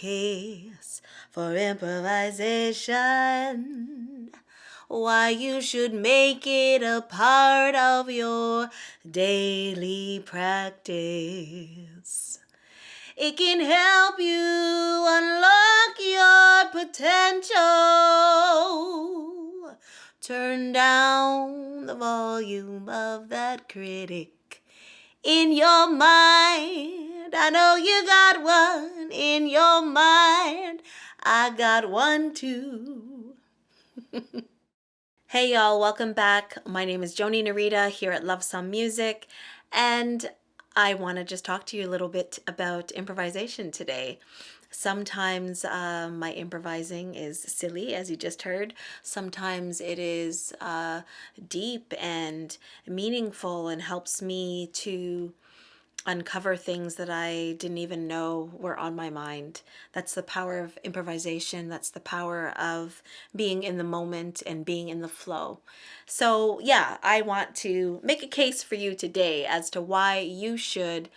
case for improvisation. Why you should make it a part of your daily practice. It can help you unlock your potential. Turn down the volume of that critic in your mind. I know you got one in your mind. I got one too. Hey y'all, welcome back. My name is Joni Narita here at Love Some Music, and I want to just talk to you a little bit about improvisation today. Sometimes my improvising is silly, as you just heard. Sometimes it is deep and meaningful and helps me to uncover things that I didn't even know were on my mind. That's the power of improvisation. That's the power of being in the moment and being in the flow. So yeah, I want to make a case for you today as to why you should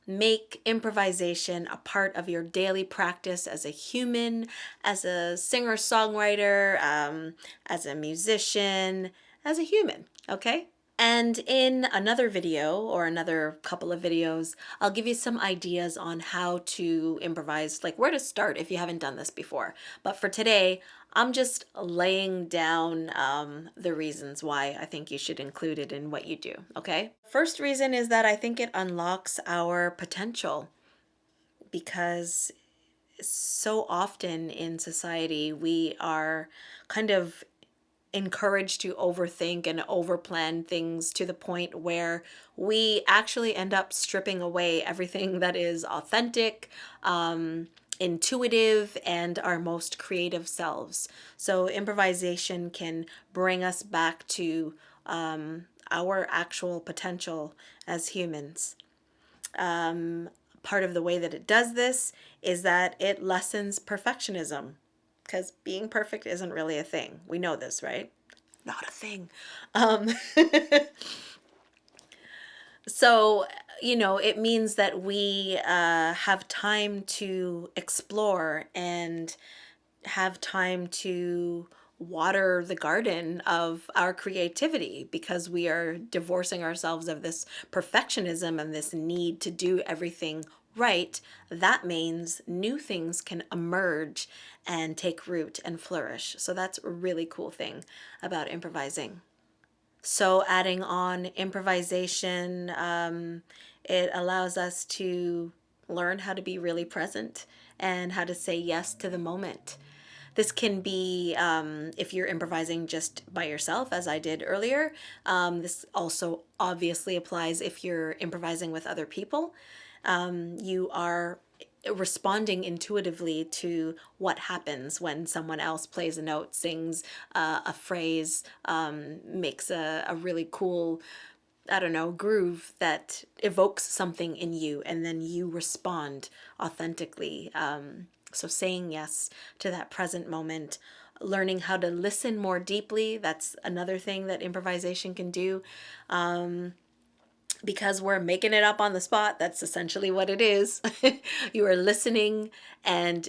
make improvisation a part of your daily practice as a human, as a singer-songwriter, as a musician, as a human, okay? And in another video or another couple of videos, I'll give you some ideas on how to improvise, like where to start if you haven't done this before. But for today, I'm just laying down the reasons why I think you should include it in what you do, okay? First reason is that I think it unlocks our potential, because so often in society we are kind of encouraged to overthink and overplan things to the point where we actually end up stripping away everything that is authentic, intuitive, and our most creative selves. So improvisation can bring us back to our actual potential as humans. Part of the way that it does this is that it lessens perfectionism, because being perfect isn't really a thing. We know this, right? Not a thing. So, it means that we have time to explore and have time to water the garden of our creativity, because we are divorcing ourselves of this perfectionism and this need to do everything right. That means new things can emerge and take root and flourish. So that's a really cool thing about improvising. So adding on improvisation, it allows us to learn how to be really present and how to say yes to the moment. This can be if you're improvising just by yourself, as I did earlier. This also obviously applies if you're improvising with other people. You are responding intuitively to what happens when someone else plays a note, sings a phrase, makes a really cool, I don't know, groove that evokes something in you, and then you respond authentically. So saying yes to that present moment, learning how to listen more deeply, that's another thing that improvisation can do. Because we're making it up on the spot, that's essentially what it is. You are listening and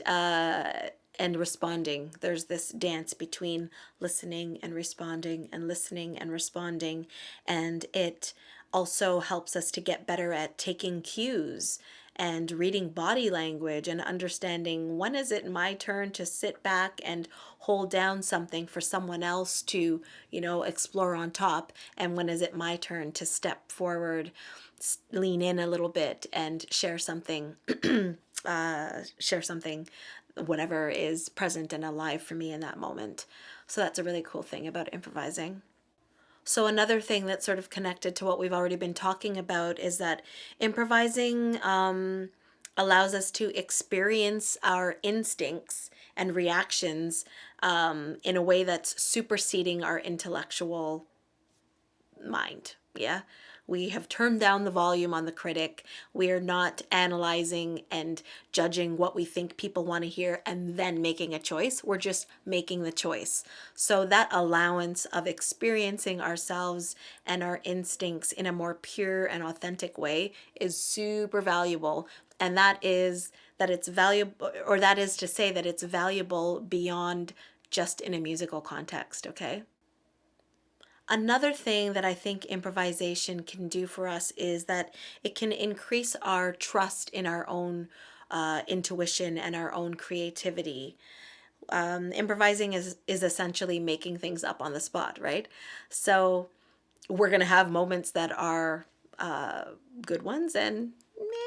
responding. There's this dance between listening and responding and listening and responding, and it also helps us to get better at taking cues and reading body language and understanding when is it my turn to sit back and hold down something for someone else to, explore on top, and when is it my turn to step forward, lean in a little bit, and share something, whatever is present and alive for me in that moment. So that's a really cool thing about improvising. So another thing that's sort of connected to what we've already been talking about is that improvising allows us to experience our instincts and reactions in a way that's superseding our intellectual mind. Yeah. We have turned down the volume on the critic. We are not analyzing and judging what we think people want to hear and then making a choice. We're just making the choice. So that allowance of experiencing ourselves and our instincts in a more pure and authentic way is super valuable. And that is that it's valuable, or that is to say that it's valuable beyond just in a musical context, okay? Another thing that I think improvisation can do for us is that it can increase our trust in our own intuition and our own creativity. Improvising is essentially making things up on the spot, right? So we're going to have moments that are uh, good ones and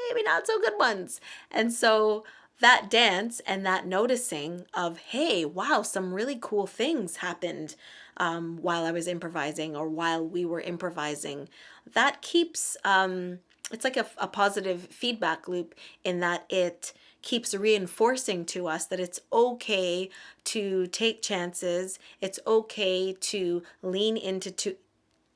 maybe not so good ones. And so that dance and that noticing of, hey, wow, some really cool things happened while I was improvising or while we were improvising, that keeps, it's like a positive feedback loop in that it keeps reinforcing to us that it's okay to take chances. It's okay to lean into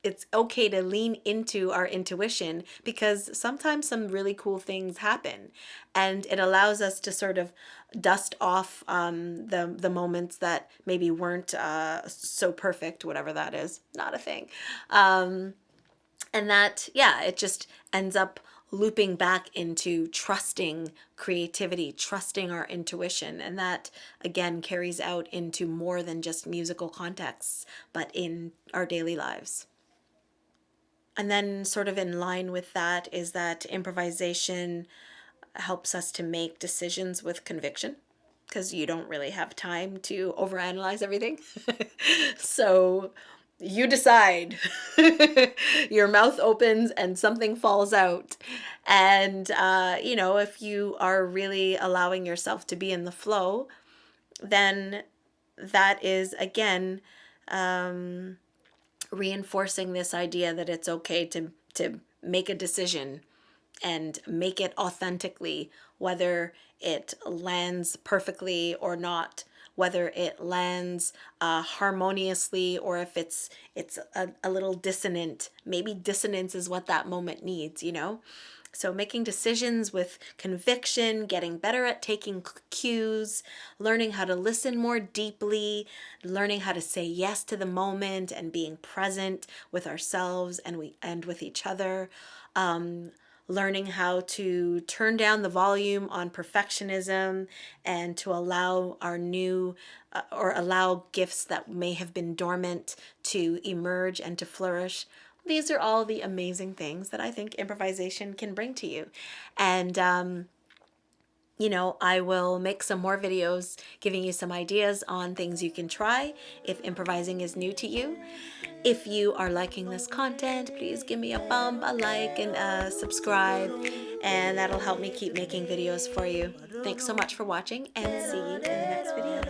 it's okay to lean into our intuition, because sometimes some really cool things happen, and it allows us to sort of dust off the moments that maybe weren't so perfect, whatever that is, not a thing. And that, yeah, it just ends up looping back into trusting creativity, trusting our intuition. And that, again, carries out into more than just musical contexts, but in our daily lives. And then, sort of in line with that, is that improvisation helps us to make decisions with conviction, because you don't really have time to overanalyze everything. So you decide. Your mouth opens and something falls out. And, if you are really allowing yourself to be in the flow, then that is, again, um, reinforcing this idea that it's okay to make a decision and make it authentically, whether it lands perfectly or not, whether it lands harmoniously, or if it's a little dissonant. Maybe dissonance is what that moment needs. So making decisions with conviction, getting better at taking cues, learning how to listen more deeply, learning how to say yes to the moment, and being present with ourselves and with each other. Learning how to turn down the volume on perfectionism, and to allow our new or allow gifts that may have been dormant to emerge and to flourish. These are all the amazing things that I think improvisation can bring to you. And, I will make some more videos giving you some ideas on things you can try if improvising is new to you. If you are liking this content, please give me a bump, a like, and a subscribe, and that'll help me keep making videos for you. Thanks so much for watching, and see you in the next video.